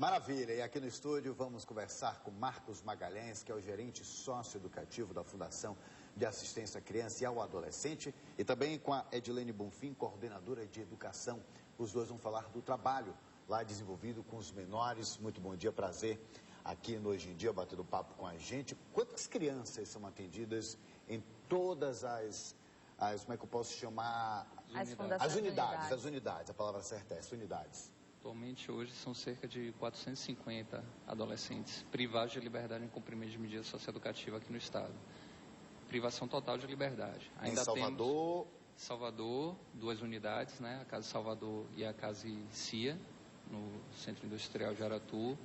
Maravilha, e aqui no estúdio vamos conversar com Marcos Magalhães, que é o gerente socioeducativo da Fundação de Assistência à Criança e ao Adolescente, e também com a Edilene Bonfim, coordenadora de educação. Os dois vão falar do trabalho lá desenvolvido com os menores. Muito bom dia, prazer aqui no Hoje em Dia, batendo papo com a gente. Quantas crianças são atendidas em todas as como é que eu posso chamar? As unidades, a palavra certa é essa, unidades. Atualmente, hoje, são cerca de 450 adolescentes privados de liberdade em cumprimento de medida socioeducativa aqui no estado. Privação total de liberdade. Ainda em Salvador? Salvador, 2 unidades, né? A Casa Salvador e a Casa CIA, no Centro Industrial de Aratu,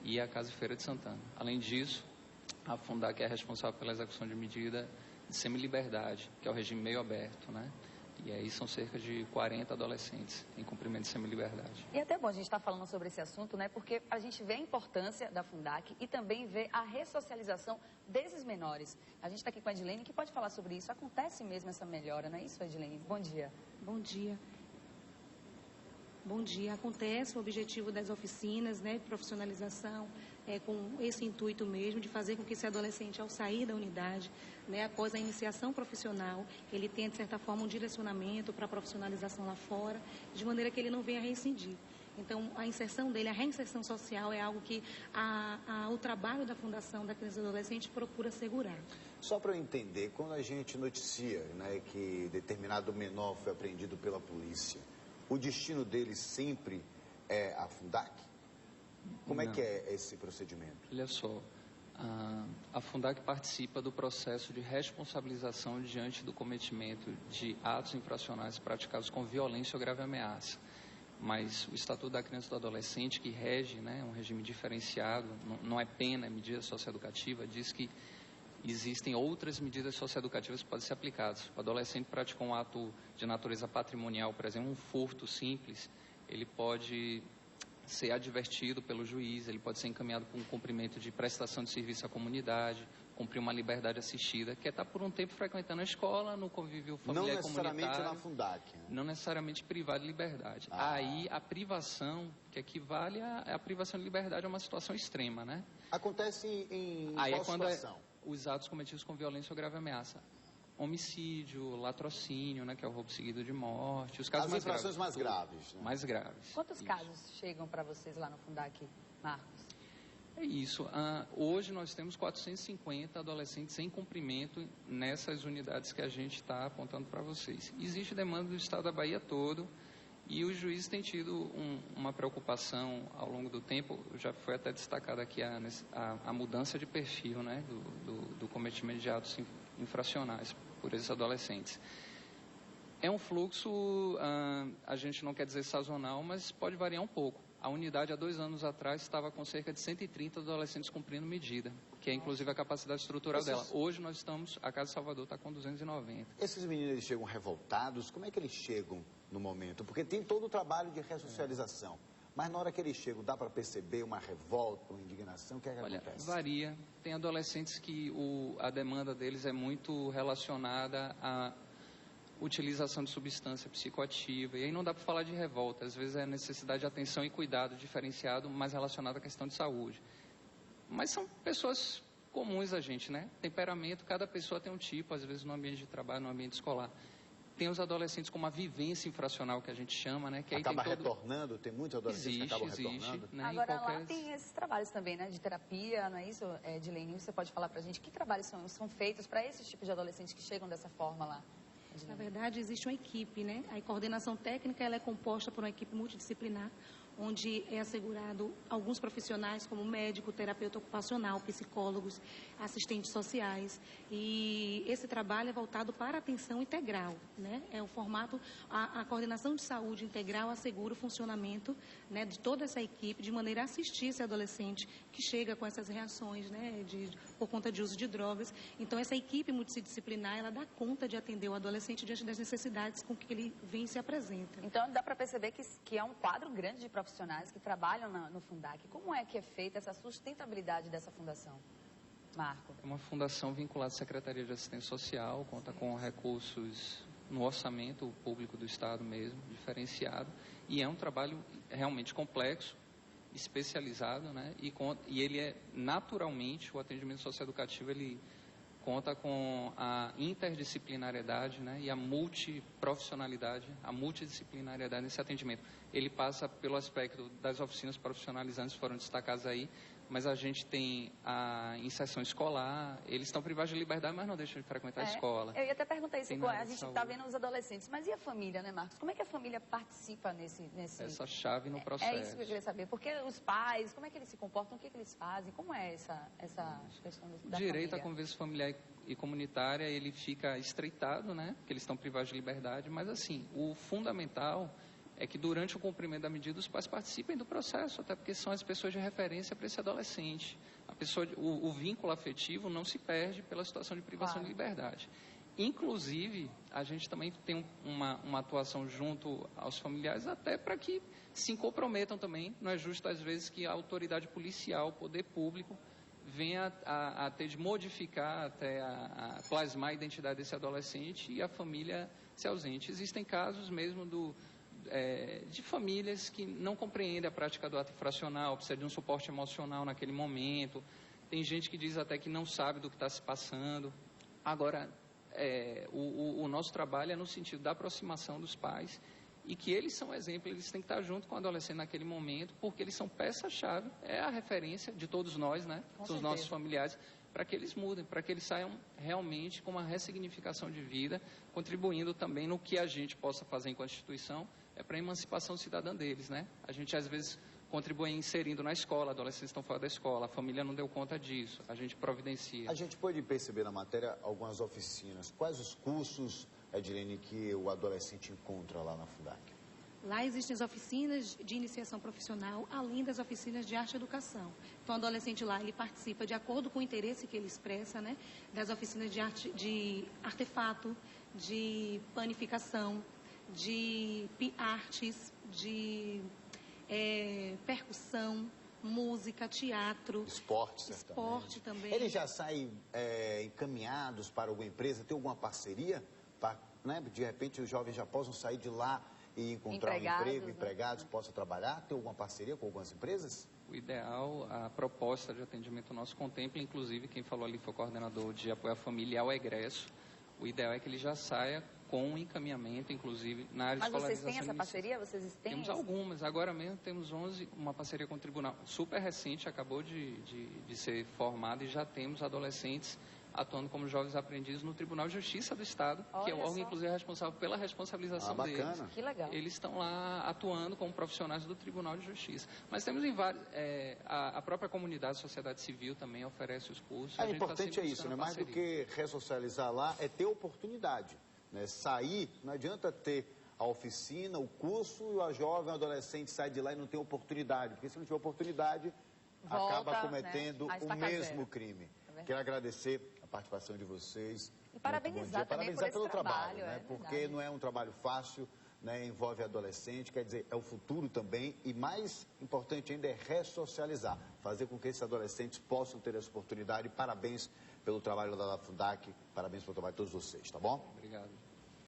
e a Casa Feira de Santana. Além disso, a Fundac é responsável pela execução de medida de semiliberdade, que é o regime meio aberto, né? E aí são cerca de 40 adolescentes em cumprimento de semiliberdade. E é até bom a gente estar falando sobre esse assunto, né? Porque a gente vê a importância da Fundac e também vê a ressocialização desses menores. A gente está aqui com a Edilene, que pode falar sobre isso. Acontece mesmo essa melhora, não é isso, Edilene? Bom dia. Bom dia. Bom dia. Acontece o objetivo das oficinas, né, de profissionalização, com esse intuito mesmo de fazer com que esse adolescente, ao sair da unidade, né, após a iniciação profissional, ele tenha, de certa forma, um direcionamento para a profissionalização lá fora, de maneira que ele não venha a reincidir. Então, a inserção dele, a reinserção social é algo que o trabalho da Fundação da Criança e do Adolescente procura assegurar. Só para eu entender, quando a gente noticia, né, que determinado menor foi apreendido pela polícia, o destino dele sempre é a Fundac? Como é que é esse procedimento? Olha só, a Fundac participa do processo de responsabilização diante do cometimento de atos infracionais praticados com violência ou grave ameaça. Mas o Estatuto da Criança e do Adolescente, que rege, né, um regime diferenciado, não é pena, é medida socioeducativa, diz que existem outras medidas socioeducativas que podem ser aplicadas. O adolescente praticou um ato de natureza patrimonial, por exemplo, um furto simples, ele pode ser advertido pelo juiz, ele pode ser encaminhado para um cumprimento de prestação de serviço à comunidade, cumprir uma liberdade assistida, que é estar por um tempo frequentando a escola, no convívio familiar e comunitário. Não necessariamente na Fundac. Né? Não necessariamente privado de liberdade. Aí a privação, que equivale à privação de liberdade, é uma situação extrema, né? Acontece em aí qual é quando situação? Os atos cometidos com violência ou grave ameaça. Homicídio, latrocínio, né, que é o roubo seguido de morte. Os casos As infrações mais graves. Né? Mais graves. Quantos casos chegam para vocês lá no Fundac, Marcos? É isso. Hoje nós temos 450 adolescentes em cumprimento nessas unidades que a gente está apontando para vocês. Existe demanda do estado da Bahia todo e os juízes têm tido uma preocupação ao longo do tempo. Já foi até destacada aqui a mudança de perfil, né, do cometimento de atos infracionais por esses adolescentes. É um fluxo, a gente não quer dizer sazonal, mas pode variar um pouco. A unidade, há 2 anos atrás, estava com cerca de 130 adolescentes cumprindo medida, que é inclusive a capacidade estrutural dela. Hoje nós estamos, a Casa Salvador está com 290. Esses meninos, eles chegam revoltados? Como é que eles chegam no momento? Porque tem todo o trabalho de ressocialização. Mas na hora que eles chegam, dá para perceber uma revolta, uma indignação? O que é que acontece? Varia. Tem adolescentes que a demanda deles é muito relacionada à utilização de substância psicoativa, e aí não dá para falar de revolta, às vezes é necessidade de atenção e cuidado diferenciado, mais relacionado à questão de saúde. Mas são pessoas comuns a gente, né? Temperamento, cada pessoa tem um tipo, às vezes no ambiente de trabalho, no ambiente escolar. Tem os adolescentes com uma vivência infracional, que a gente chama, né? Que aí acaba retornando, tem muitos adolescentes que acabam retornando. Né? Agora lá tem esses trabalhos também, né? De terapia, não é isso, Edilene? Você pode falar pra gente que trabalhos são feitos para esses tipos de adolescentes que chegam dessa forma lá? Na verdade, existe uma equipe, né? A coordenação técnica ela é composta por uma equipe multidisciplinar, onde é assegurado alguns profissionais como médico, terapeuta ocupacional, psicólogos, assistentes sociais. E esse trabalho é voltado para a atenção integral, né? É o formato, a coordenação de saúde integral assegura o funcionamento, né, de toda essa equipe, de maneira a assistir esse adolescente que chega com essas reações, né, por conta de uso de drogas. Então, essa equipe multidisciplinar, ela dá conta de atender o adolescente diante das necessidades com que ele vem e se apresenta. Então, dá para perceber que é um quadro grande de profissionais que trabalham no Fundac. Como é que é feita essa sustentabilidade dessa fundação? Marco. É uma fundação vinculada à Secretaria de Assistência Social, conta com recursos no orçamento público do Estado mesmo, diferenciado, e é um trabalho realmente complexo, especializado, né? E ele é, naturalmente, o atendimento socioeducativo, ele conta com a interdisciplinariedade, né, e a multiprofissionalidade, a multidisciplinariedade nesse atendimento. Ele passa pelo aspecto das oficinas profissionalizantes, foram destacadas aí, mas a gente tem a inserção escolar, eles estão privados de liberdade, mas não deixam de frequentar a escola. Eu ia até perguntar isso, Tem a gente está vendo os adolescentes, mas e a família, né, Marcos? Como é que a família participa nesse... Essa chave no processo. É isso que eu queria saber, porque os pais, como é que eles se comportam, o que eles fazem, como é essa questão da direito família? à convivência familiar e comunitária, ele fica estreitado, né, porque eles estão privados de liberdade, mas assim, o fundamental é que durante o cumprimento da medida os pais participem do processo, até porque são as pessoas de referência para esse adolescente. O vínculo afetivo não se perde pela situação de privação de liberdade. Inclusive, a gente também tem uma atuação junto aos familiares até para que se comprometam também. Não é justo, às vezes, que a autoridade policial, o poder público, venha a ter de modificar, até a plasmar a identidade desse adolescente e a família se ausente. Existem casos mesmo de famílias que não compreendem a prática do ato infracional, precisa de um suporte emocional naquele momento. Tem gente que diz até que não sabe do que está se passando. Agora, o nosso trabalho é no sentido da aproximação dos pais e que eles são exemplo, eles têm que estar junto com o adolescente naquele momento, porque eles são peça-chave, é a referência de todos nós, né? São os nossos familiares, para que eles mudem, para que eles saiam realmente com uma ressignificação de vida, contribuindo também no que a gente possa fazer enquanto instituição, para a emancipação cidadã deles, né? A gente, às vezes, contribui inserindo na escola, adolescentes estão fora da escola, a família não deu conta disso, a gente providencia. A gente pode perceber na matéria algumas oficinas. Quais os cursos, Edilene, que o adolescente encontra lá na FUNDAC? Lá existem as oficinas de iniciação profissional, além das oficinas de arte e educação. Então, o adolescente lá, ele participa de acordo com o interesse que ele expressa, né? Das oficinas de arte, de artefato, de panificação, de artes, de percussão, música, teatro. Esporte também. Eles já saem encaminhados para alguma empresa? Tem alguma parceria? Né? De repente, os jovens já possam sair de lá e encontrar um emprego, empregados, possam trabalhar? Tem alguma parceria com algumas empresas? O ideal, a proposta de atendimento nosso contempla, inclusive, quem falou ali foi o coordenador de apoio à família ao egresso. O ideal é que ele já saia com um encaminhamento, inclusive, na área de escolarização. Mas vocês têm essa parceria? Vocês têm? Temos algumas. Agora mesmo temos 11, uma parceria com o tribunal super recente, acabou de ser formada, e já temos adolescentes atuando como jovens aprendizes no Tribunal de Justiça do Estado, que é o órgão, inclusive, responsável pela responsabilização deles. Que legal. Eles estão lá atuando como profissionais do Tribunal de Justiça. Mas temos em vários... a própria comunidade, a sociedade civil também oferece os cursos. O importante é isso, né? Mais do que ressocializar lá, é ter oportunidade. Né? Sair, não adianta ter a oficina, o curso, e a jovem, o adolescente sai de lá e não tem oportunidade. Porque se não tiver oportunidade, acaba cometendo o mesmo crime. Quero agradecer a participação de vocês. E parabenizar também por esse pelo trabalho, né? Porque verdade. Não é um trabalho fácil, né? Envolve adolescente, quer dizer, é o futuro também. E mais importante ainda é ressocializar, fazer com que esses adolescentes possam ter essa oportunidade. Parabéns pelo trabalho da FUNDAC, parabéns pelo trabalho de todos vocês, tá bom? Obrigado.